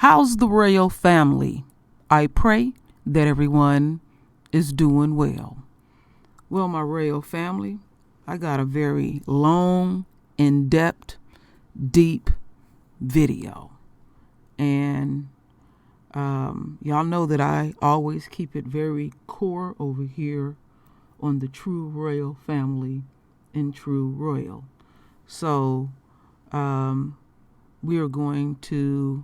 How's the royal family? I pray that everyone is doing well. Well, my royal family, I got a very long, in-depth, deep video. And y'all know that I always keep it very core over here on the True Royal Family and True Royal. So we are going to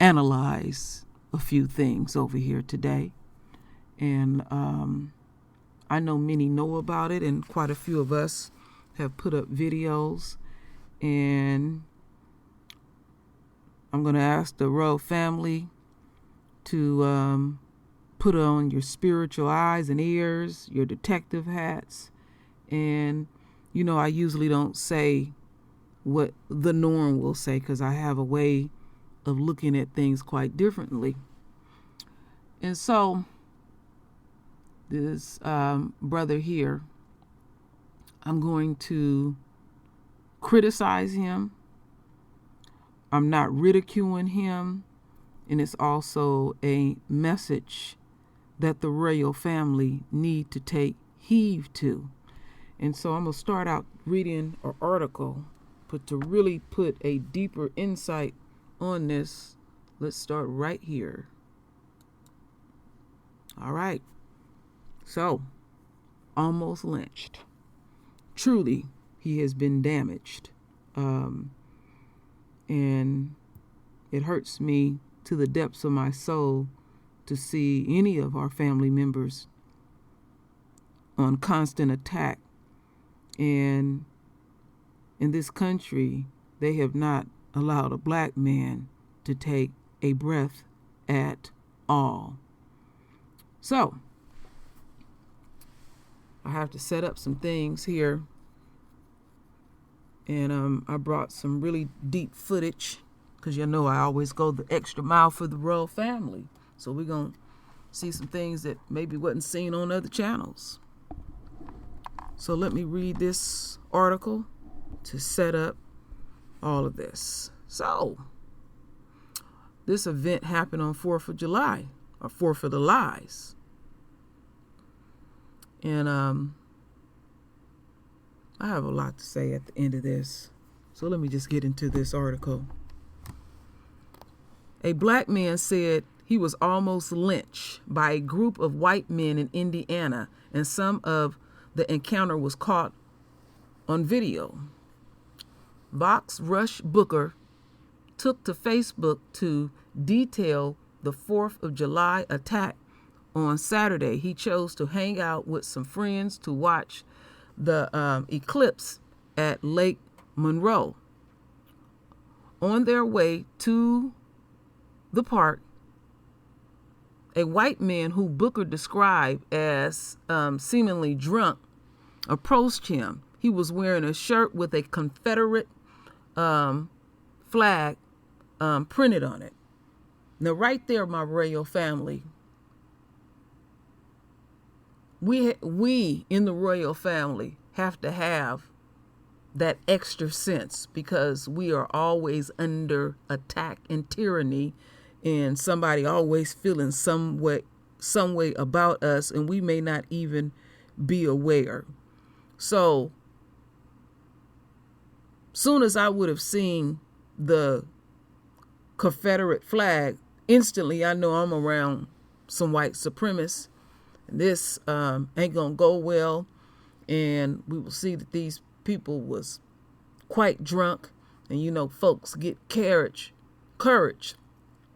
analyze a few things over here today. And I know many know about it, and quite a few of us have put up videos. And I'm going to ask the royal family to put on your spiritual eyes and ears, your detective hats. And, you know, I usually don't say what the norm will say because I have a way of looking at things quite differently. And so this brother here, I'm going to criticize him. I'm not ridiculing him. And it's also a message that the royal family need to take heed to. And so I'm going to start out reading an article, but to really put a deeper insight on this, let's start right here. All right. So, almost lynched. Truly, he has been damaged. And it hurts me to the depths of my soul to see any of our family members on constant attack. And in this country, they have not allowed a black man to take a breath at all. So, I have to set up some things here. And I brought some really deep footage because you know I always go the extra mile for the royal family. So we're going to see some things that maybe wasn't seen on other channels. So let me read this article to set up all of this. So, this event happened on 4th of July, or 4th of the Lies. And I have a lot to say at the end of this. So let me just get into this article. A black man said he was almost lynched by a group of white men in Indiana, and some of the encounter was caught on video. Vox Rush Booker took to Facebook to detail the 4th of July attack. On Saturday, he chose to hang out with some friends to watch the eclipse at Lake Monroe. On their way to the park, a white man who Booker described as seemingly drunk approached him. He was wearing a shirt with a Confederate flag printed on it. Now, right there, my royal family, we in the royal family have to have that extra sense because we are always under attack and tyranny, and somebody always feeling some way about us, and we may not even be aware. So, soon as I would have seen the Confederate flag, instantly I know I'm around some white supremacists. This ain't gonna go well, and we will see that these people was quite drunk, and you know, folks get courage,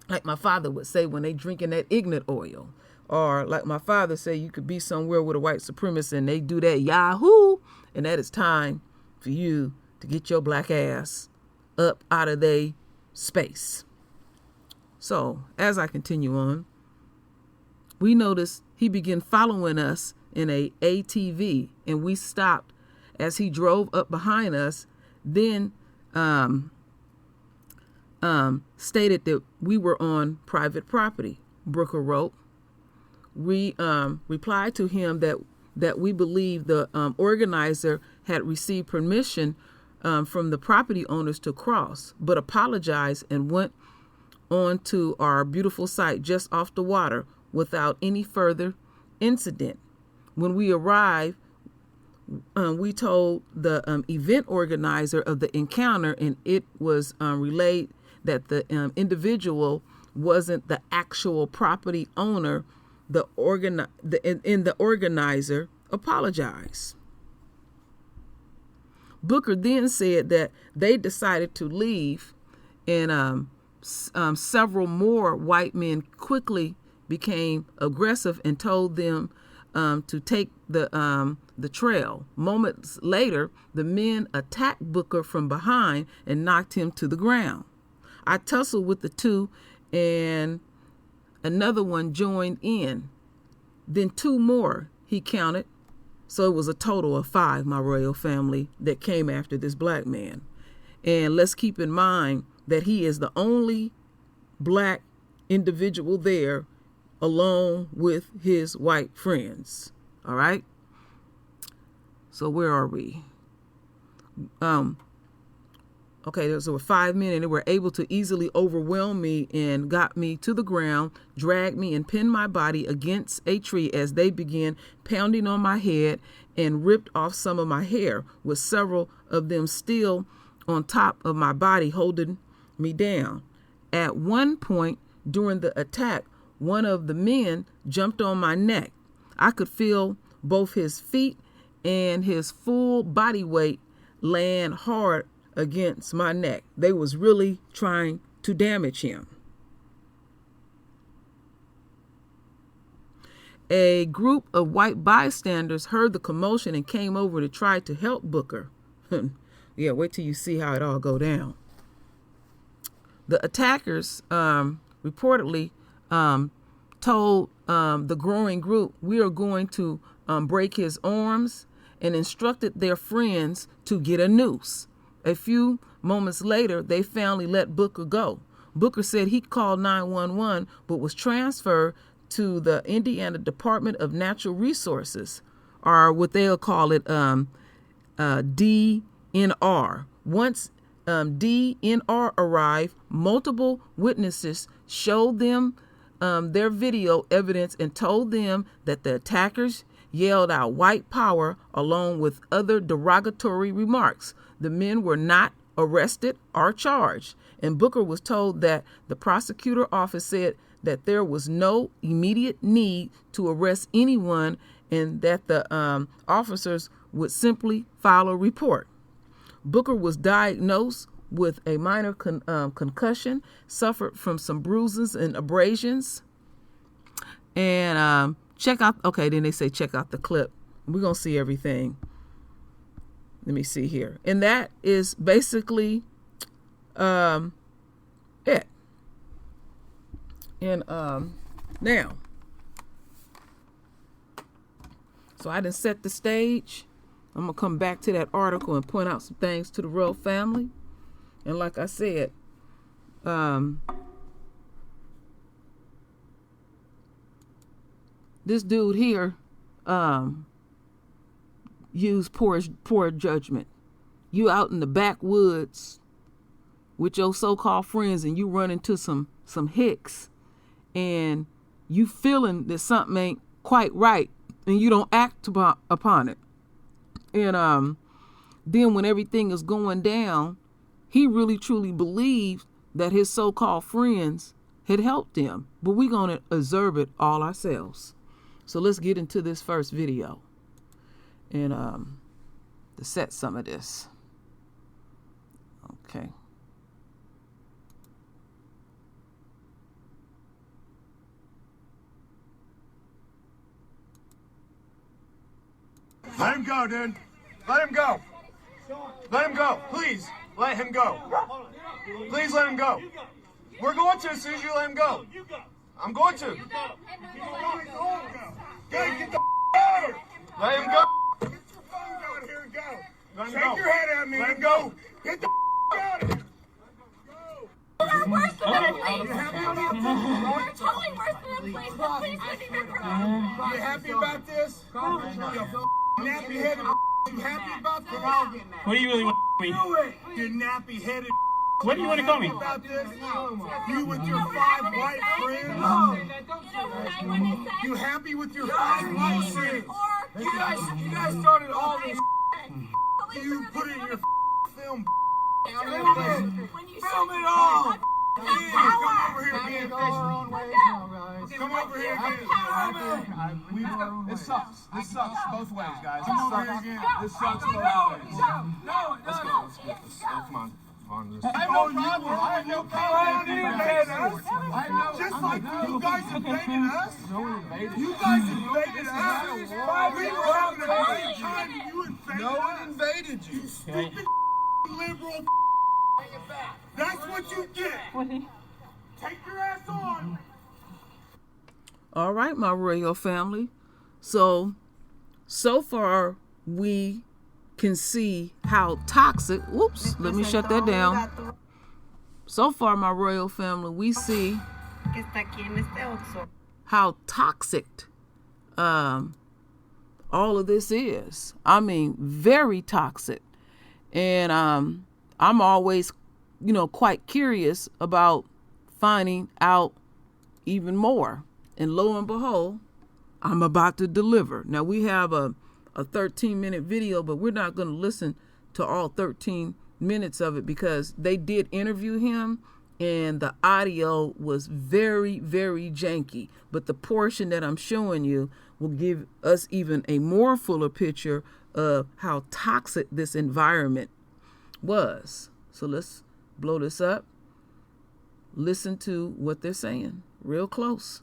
like my father would say when they drinking that ignorant oil, or like my father say, you could be somewhere with a white supremacist and they do that yahoo, and that is time for you to get your black ass up out of their space. So as I continue on, we noticed he began following us in a ATV, and we stopped as he drove up behind us, then stated that we were on private property. Brooker wrote. We replied to him that we believe the organizer had received permission from the property owners to cross, but apologized and went onto our beautiful site just off the water without any further incident. When we arrived, we told the event organizer of the encounter, and it was relayed that the individual wasn't the actual property owner. The organizer apologized. Booker then said that they decided to leave, and several more white men quickly became aggressive and told them to take the trail. Moments later, the men attacked Booker from behind and knocked him to the ground. I tussled with the two, and another one joined in. Then two more, he counted. So it was a total of 5, my royal family, that came after this black man. And let's keep in mind that he is the only black individual there, along with his white friends. All right. So where are we? Okay, there were 5 men, and they were able to easily overwhelm me and got me to the ground, dragged me, and pinned my body against a tree as they began pounding on my head and ripped off some of my hair, with several of them still on top of my body holding me down. At one point during the attack, one of the men jumped on my neck. I could feel both his feet and his full body weight land hard against my neck. They was really trying to damage him. A group of white bystanders heard the commotion and came over to try to help Booker. Yeah, wait till you see how it all go down. The attackers reportedly told the growing group, "We are going to break his arms," and instructed their friends to get a noose. A few moments later, they finally let Booker go. Booker said he called 911, but was transferred to the Indiana Department of Natural Resources, or what they'll call it, DNR. Once DNR arrived, multiple witnesses showed them their video evidence and told them that the attackers yelled out "white power" along with other derogatory remarks. The men were not arrested or charged, and Booker was told that the prosecutor office said that there was no immediate need to arrest anyone and that the officers would simply file a report. Booker was diagnosed with a minor concussion, suffered from some bruises and abrasions, and check out, okay, then they say check out the clip. We're going to see everything. Let me see here. And that is basically it. And now, so I done set the stage. I'm going to come back to that article and point out some things to the royal family. And like I said, this dude here used poor judgment. You out in the backwoods with your so-called friends, and you run into some hicks, and you feeling that something ain't quite right, and you don't act upon it. And then when everything is going down, he really truly believed that his so-called friends had helped him. But we're going to observe it all ourselves. So let's get into this first video and to set some of this. Okay. Let him go, dude. Let him go. Let him go. Please, let him go. Please let him go. We're going to as soon as you let him go. I'm going to. Get the out. Let him go. Get your phone out here and go. Let him go. Shake your head at me. Let him go. Get the out of here. We're worse than the police. We're totally worse than the police. The police would be good for us. You happy about this? You nappy-headed. You happy about this? What do you really want from me? Do it. You nappy-headed. What do you want to call me? About this? You with your 5 white friends? You happy with your 5 white friends? You guys started all this. You put it in your film. Film it all. Come over here again. Come over here again. This sucks. This sucks both ways, guys. Come over here again. This sucks both ways. Let's go. Come on. I have no problem. I have no problem. Just like you guys invaded us. You guys invaded us. We were having a great time and you invaded us. No one invaded you. You stupid liberal. That's what you get. Take your ass on. All right, my royal family. So far we can see how toxic. Whoops, let me shut that down. So far, my royal family, we see how toxic all of this is. I mean, very toxic. And I'm always, quite curious about finding out even more. And lo and behold, I'm about to deliver. Now, we have a 13-minute video, but we're not going to listen to all 13 minutes of it because they did interview him and the audio was very, very janky. But the portion that I'm showing you will give us even a more fuller picture of how toxic this environment was. So let's blow this up. Listen to what they're saying. Real close.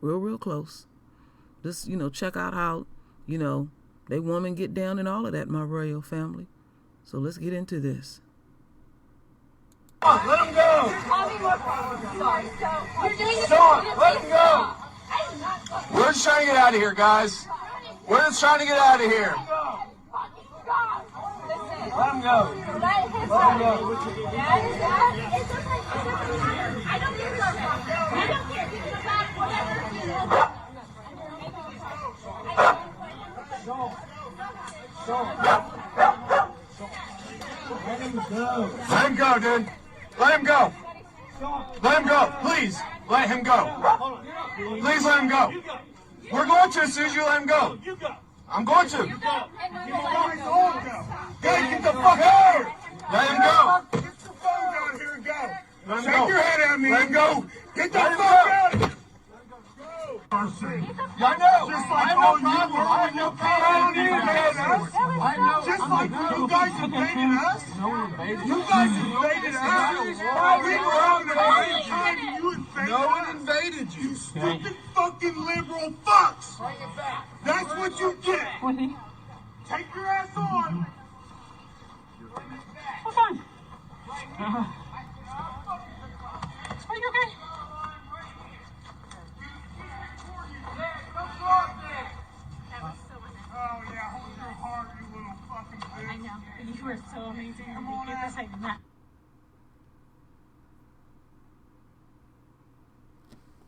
Real close. Just, check out how, they woman get down and all of that, my royal family. So let's get into this. Let him go. Sean, let him go. We're just trying to get out of here, guys. We're just trying to get out of here. Let him go. Let him go. I don't care. Whatever. Let him go, dude. Let him go. Let him go. Please, let him go. Please let him go. We're going to as soon as you let him go. I'm going to. Guys, get the fuck out of here. Let him go. Get the phone down here and go. Let him go. Shake your head at me and go. Get the fuck out of here. I know. Just like all you, I have no problem. I know. Just like you guys invaded us. You guys invaded us. We were having a great time and you invaded us. No one invaded you. You stupid fucking liberal fucks. That's what you get. Take your ass on. I'm fine. Are you okay? Oh yeah, hold your heart, you little fucking bitch. I know. You are so amazing. Come on, get this like that.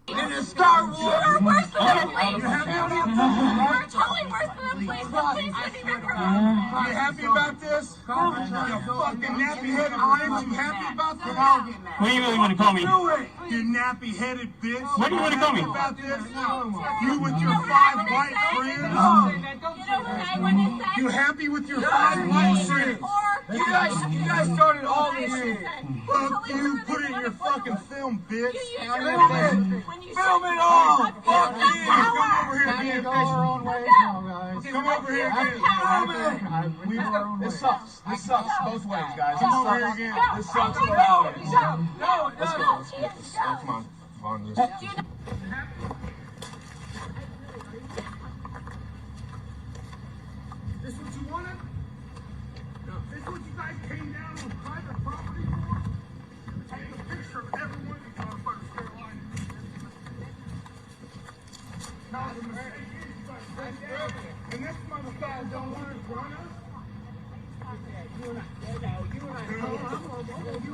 In a Star Wars. You're worse than the police. You're totally worse than the police. The police would be better. You happy about this? You fucking nappy-headed bitch. You happy about this? What do you really want to call me? You nappy-headed bitch. What do you want to call me? About this? You with your 5 white friends? You happy with your 5 white friends? You guys started all this shit. Fuck you. Put it in your fucking film, bitch. Film it all. Fuck you. Come over here again. Come over here again. This sucks. This sucks both ways, guys. Come over here again. This sucks both ways. No, let's go. Come on. This what you wanted? No. This what you guys came down on private property for? Take a picture of everyone in North Carolina. And this motherfucker don't want to run us? You and I.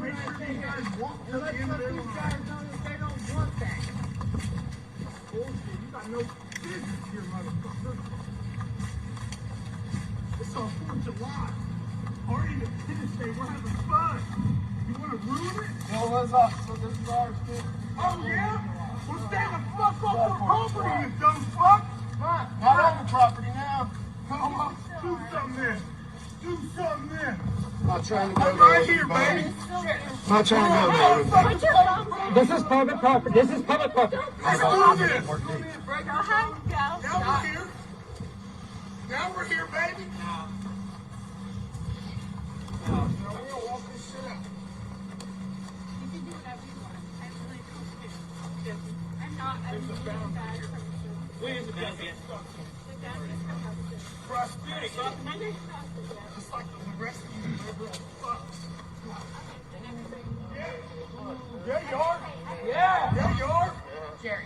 Make sure you guys walk to the end of their line. They don't want that. Bullshit. You got no business here, motherfucker. It's on 4th of July. Or Independence Day. We're having fun. You want to ruin this is ours, kid. Oh, yeah? Well, stand the fuck off the property, you dumb fuck. Not on the property now. Come on, do something then. Do something then. Not trying to go there. Right here, baby. Not trying to go there. This is private property. This is public property. Let's do this. Go ahead, go. Now we're here. Now we're here, baby. No. We're gonna walk this shit out. You can do whatever you want. I really don't care. I'm not a really bad person. Where's the best yet? The bad person. Prosperity. Just like the rest of you liberal fucks. Yeah, you are. Yeah, you are. Jerry.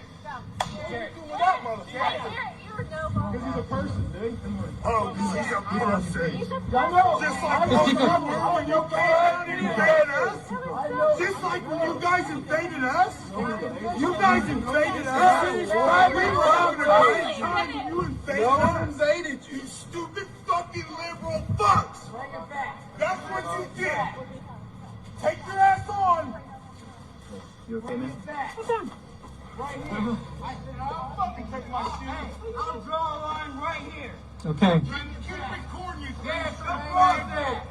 Jerry. What, motherfucker? You're no Because he's a person, dude. Oh, because he's a person. Just like when you guys invaded us. Just like when you guys invaded us. You guys invaded us. We were having a great time when you invaded us. No one invaded you, stupid fucking liberal fucks. That's what you did. Take your ass on. You okay, man? Right here. I said, I'll fucking take my shoes. I'll draw a line right here. Okay. Keep recording you. Yeah, come right there.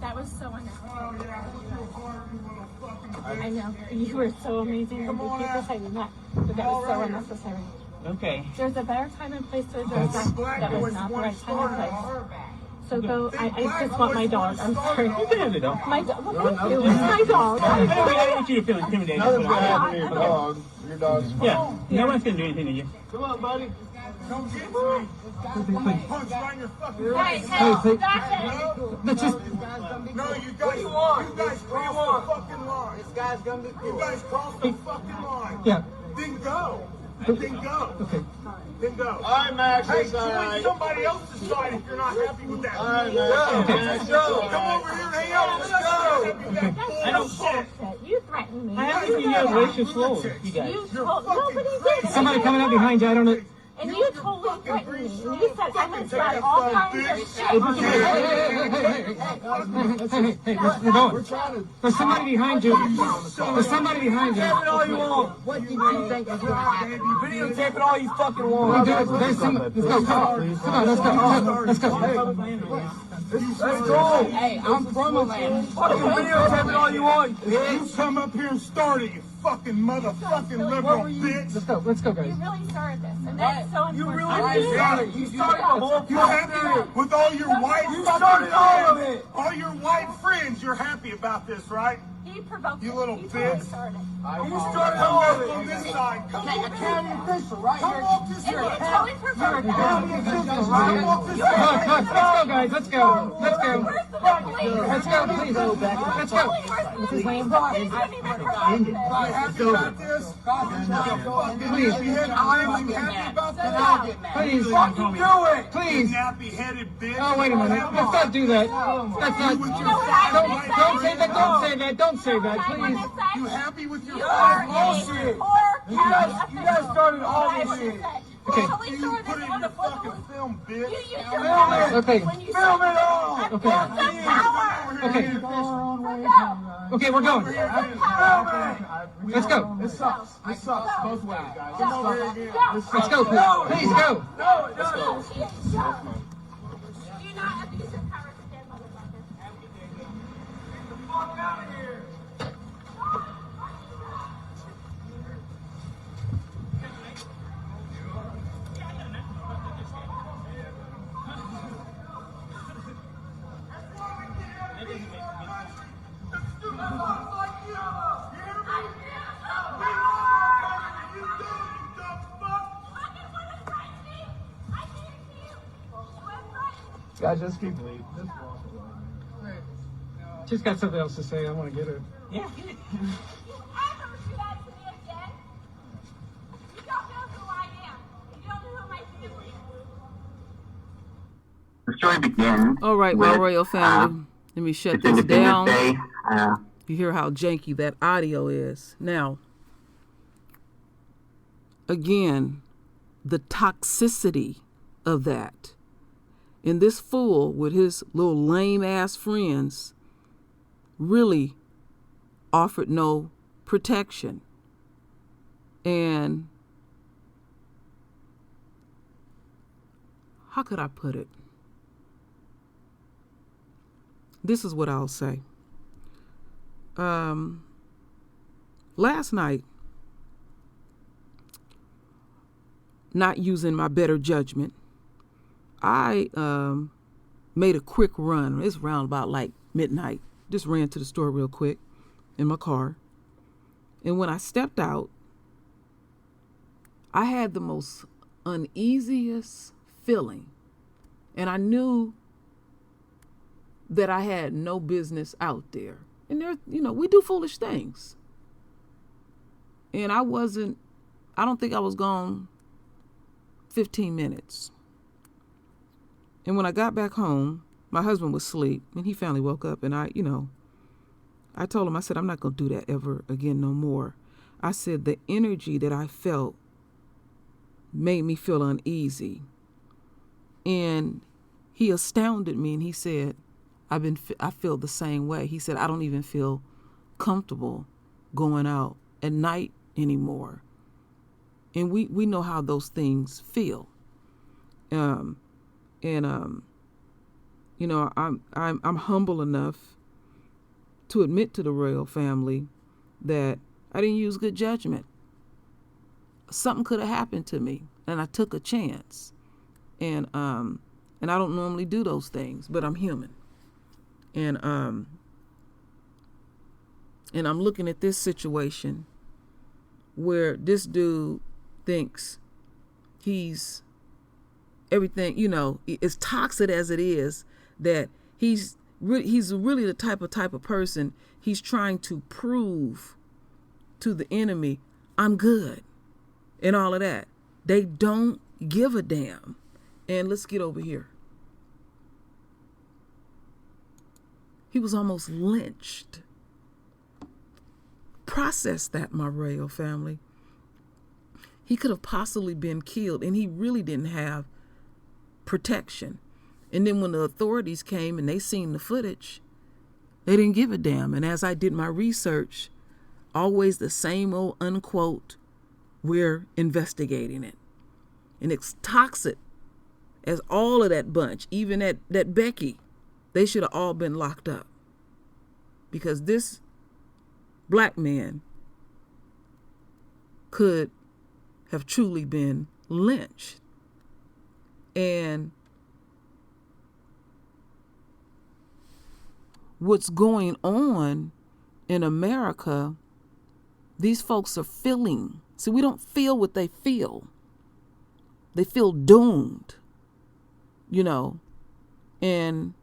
That was so unnecessary. Oh, yeah. You're a hardy little fucking I bitch. know. You were so amazing. Come on People out. saying that. But that was so unnecessary. Okay. There's a better time and place to address that. Black That was boys not the want right to time start and it place. all. So go. I just want my dog. I'm sorry. You can have the dog. My dog. Well, thank you. It's my dog. I don't want you to feel intimidated. Nothing's gonna happen to your dog. Your dog's fine. Yeah. No one's gonna do anything to you. Come on, buddy. Come get me. Punch right in your fucking face. Hey, That's it. let's just. No, you guys crossed the fucking line. This guy's gonna be cool. You guys crossed the fucking line. Yeah. Then go. Then go. Okay. Then go. All right, Max. Hey, join somebody else's side if you're not happy with that. All right, Max. Go. Come over here and hang out with us. I don't bullshit. You threatened me. I haven't seen you guys way too slow, you guys. You told nobody did. Somebody coming up behind you. I don't know. And you totally threatened me. And you said I'm gonna start all kinds of shit. Hey, we're going. There's somebody behind you. There's somebody behind you. Videotape it all you want. What do you think is gonna happen? Videotape it all you fucking want. There's some. Let's go. Come on, let's go. Let's go. Hey, I'm from Atlanta. Fucking videotape it all you want, You bitch. come up here and start it, you fucking motherfucking liberal bitch. Let's go, You guys. really started this, and that's so important. You really started. You started the whole You happy with all your white You fucking started all of friends? it. All your white friends, you're happy about this, right? He provoked You me. little He totally bitch. started. You started Come all on, of on it. this side. Come on, County official right come here. off this And he side. totally provoked me. Come off this Come on, side. let's go, guys. Let's go. Let's go. Worse than the police. Let's go, please. Let's go. Totally worse than the police. I didn't even provide You happy about this? Please. I'm happy about that. Please. Fucking do it. Please. Nappy-headed bitch. Oh, wait a minute. Let's not do that. That's not. Don't say that. Don't say that. Don't say that, please. You happy with your You are bullshit. a poor You guys started all this shit. Okay. You put it in your fucking film, You bitch. used your Film power it. Okay. when you Film it all. I Okay. built the power. Okay. Go. Okay, we're going. Use the power. Let's go. This sucks. This sucks both ways, guys. Go. Come over here again. Go. Let's go, please. Please go. No, no. Go. Do not abuse your power again, motherfucker. Get the fuck out of here. Guys, just keep leaving. She's got something else to say. I want to get her. You ever do that to me again? You don't know who I am. You don't know who my family is. The story begins. All right, my with, royal family. Let me shut it's this Independence down. Day. You hear how janky that audio is. Now, again, the toxicity of that. And this fool with his little lame ass friends really offered no protection. And how could I put it? This is what I'll say. Last night, not using my better judgment, I made a quick run. It's around about like midnight. Just ran to the store real quick in my car. And when I stepped out, I had the most uneasiest feeling. And I knew that I had no business out there. And there, we do foolish things. And I don't think I was gone 15 minutes. And when I got back home, my husband was asleep and he finally woke up, and I told him, I said, I'm not going to do that ever again no more. I said, the energy that I felt made me feel uneasy. And he astounded me and he said, I feel the same way. He said, I don't even feel comfortable going out at night anymore. And we know how those things feel. I'm humble enough to admit to the royal family that I didn't use good judgment. Something could have happened to me, and I took a chance. And I don't normally do those things, but I'm human. And I'm looking at this situation where this dude thinks he's everything, as toxic as it is, that he's really the type of person, he's trying to prove to the enemy, I'm good and all of that. They don't give a damn. And let's get over here. He was almost lynched. Process that, my royal family. He could have possibly been killed, and he really didn't have protection. And then when the authorities came and they seen the footage, they didn't give a damn. And as I did my research, always the same old unquote, we're investigating it. And it's toxic as all of that bunch, even that Becky. They should have all been locked up, because this black man could have truly been lynched. And what's going on in America, these folks are feeling. See, we don't feel what they feel. They feel doomed, and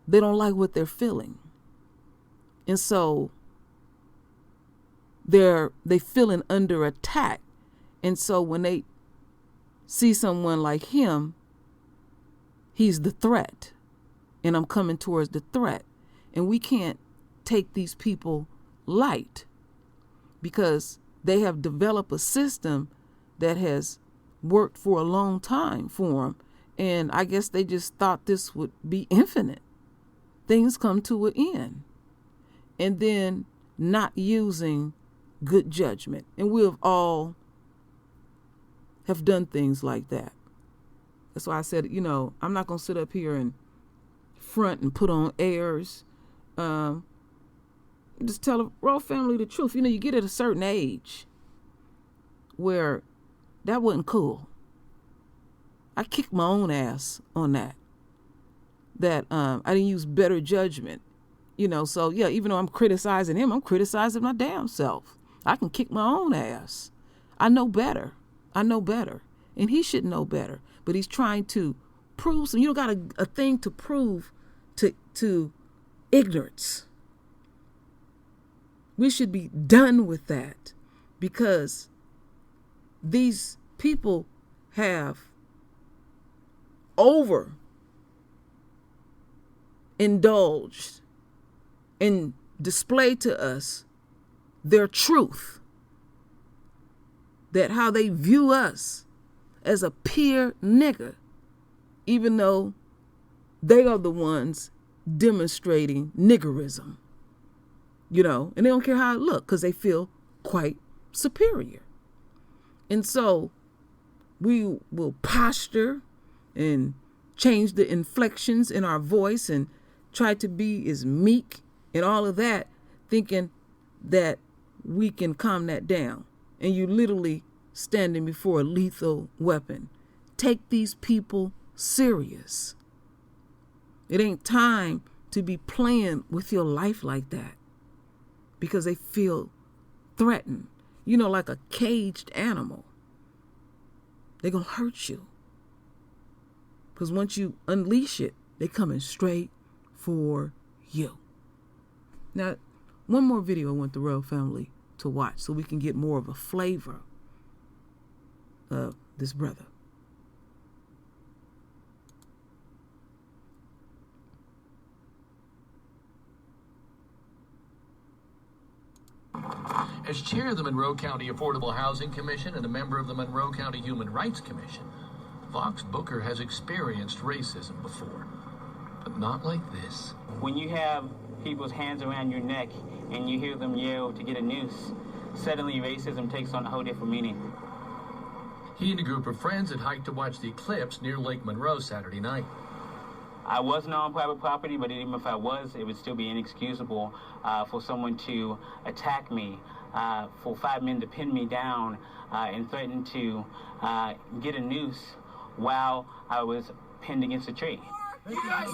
they don't like what they're feeling. And so they feeling under attack. And so when they see someone like him, he's the threat. And I'm coming towards the threat. And we can't take these people light, because they have developed a system that has worked for a long time for them. And I guess they just thought this would be infinite. Things come to an end. And then not using good judgment. And we have all have done things like that. That's why I said, I'm not going to sit up here and front and put on airs. Just tell the royal family the truth. You get at a certain age where that wasn't cool. I kicked my own ass on that. That I didn't use better judgment. So yeah, even though I'm criticizing him, I'm criticizing my damn self. I can kick my own ass. I know better. And he should know better. But he's trying to prove some. You got a thing to prove to ignorance. We should be done with that, because these people have indulged and displayed to us their truth, that how they view us as a peer nigger, even though they are the ones demonstrating niggerism. you know, and they don't care how it looks because they feel quite superior. And so we will posture and change the inflections in our voice and try to be as meek and all of that, thinking that we can calm that down. And you literally standing before a lethal weapon. Take these people serious. It ain't time to be playing with your life like that because they feel threatened. You know, like a caged animal. They're going to hurt you. Because once you unleash it, they coming straight for you. Now, one more video I want the royal family to watch so we can get more of a flavor of this brother. As chair of the Monroe County Affordable Housing Commission and a member of the Monroe County Human Rights Commission, Fox Booker has experienced racism before, but not like this. When you have people's hands around your neck and you hear them yell to get a noose, suddenly racism takes on a whole different meaning. He and a group of friends had hiked to watch the eclipse near Lake Monroe Saturday night. I wasn't on private property, but even if I was, it would still be inexcusable for someone to attack me, for 5 men to pin me down and threaten to get a noose while I was pinned against a tree. You guys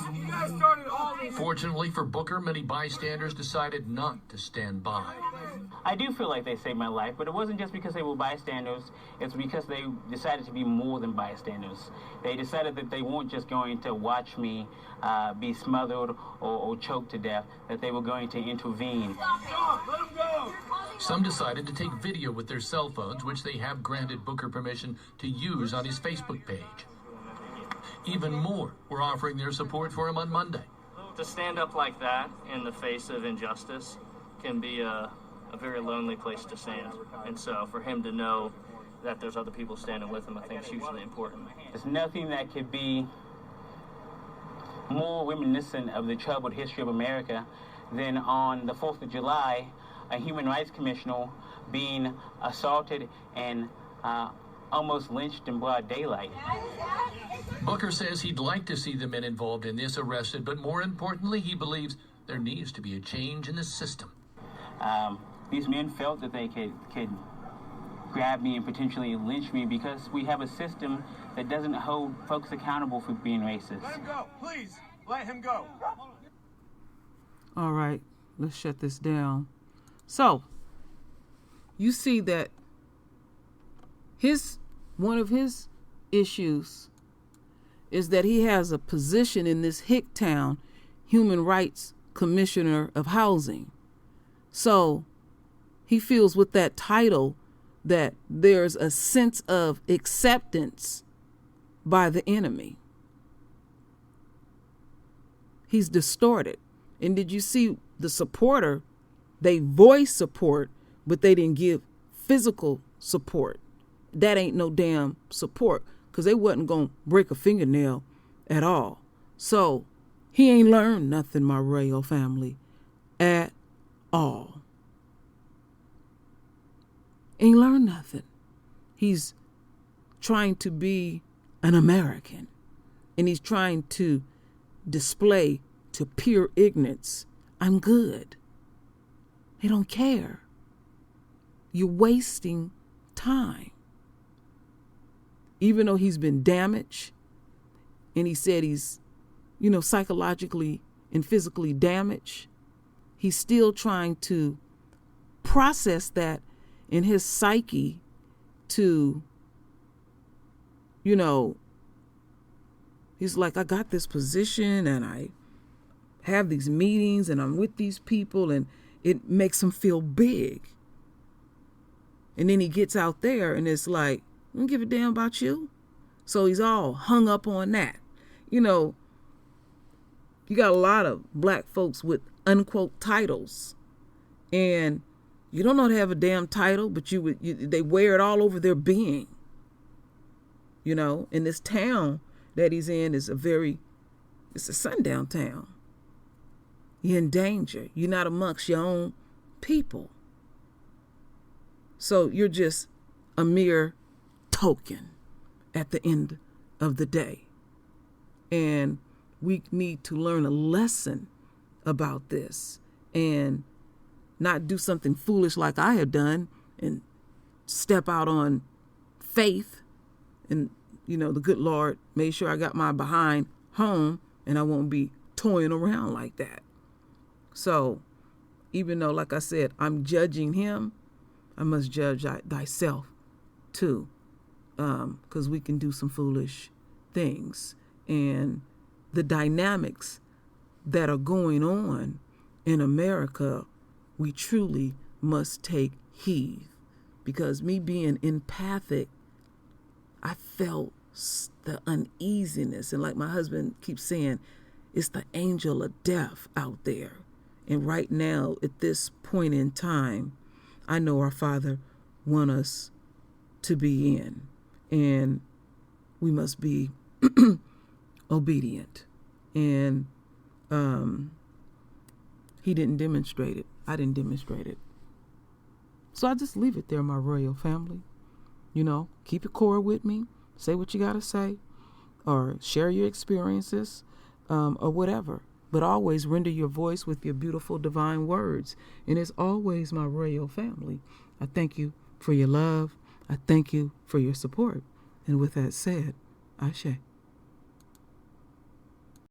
started all this. Fortunately for Booker, many bystanders decided not to stand by. I do feel like they saved my life, but it wasn't just because they were bystanders. It's because they decided to be more than bystanders. They decided that they weren't just going to watch me be smothered or choked to death, that they were going to intervene. Let him go. Some decided to take video with their cell phones, which they have granted Booker permission to use on his Facebook page. Even more were offering their support for him on Monday. To stand up like that in the face of injustice can be a very lonely place to stand. And so for him to know that there's other people standing with him, I think is hugely important. There's nothing that could be more reminiscent of the troubled history of America than on the 4th of July, a human rights commissioner being assaulted and almost lynched in broad daylight. Booker says he'd like to see the men involved in this arrested, but more importantly, he believes there needs to be a change in the system. These men felt that they could grab me and potentially lynch me because we have a system that doesn't hold folks accountable for being racist. Let him go, please. Let him go. All right, let's shut this down. So, you see that one of his issues is that he has a position in this Hicktown Human Rights Commissioner of Housing. So he feels with that title that there's a sense of acceptance by the enemy. He's distorted. And did you see the supporter? They voice support, but they didn't give physical support. That ain't no damn support because they wasn't going to break a fingernail at all. So he ain't learned nothing, my royal family, at all. Ain't learned nothing. He's trying to be an American, and he's trying to display to pure ignorance, I'm good. They don't care. You're wasting time. Even though he's been damaged, and he said he's, psychologically and physically damaged, he's still trying to process that in his psyche to, he's like, I got this position and I have these meetings and I'm with these people and it makes him feel big. And then he gets out there and it's like, I don't give a damn about you. So he's all hung up on that. You got a lot of black folks with unquote titles, and you don't know they have a damn title, but they wear it all over their being. And this town that he's in is it's a sundown town. You're in danger. You're not amongst your own people. So you're just a mere token at the end of the day. And we need to learn a lesson about this and not do something foolish like I have done and step out on faith. And, you know, the good Lord made sure I got my behind home and I won't be toying around like that. So even though, like I said, I'm judging him, I must judge thyself too, because we can do some foolish things. And the dynamics that are going on in America, we truly must take heed. Because me being empathic, I felt the uneasiness. And like my husband keeps saying, it's the angel of death out there. And right now, at this point in time, I know our Father wants us to be in. And we must be obedient. And he didn't demonstrate it. I didn't demonstrate it. So I just leave it there, my royal family. You know, keep it core with me. Say what you got to say. Or share your experiences or whatever. But always render your voice with your beautiful divine words. And as always, my royal family, I thank you for your love. I thank you for your support. And with that said, Ashe.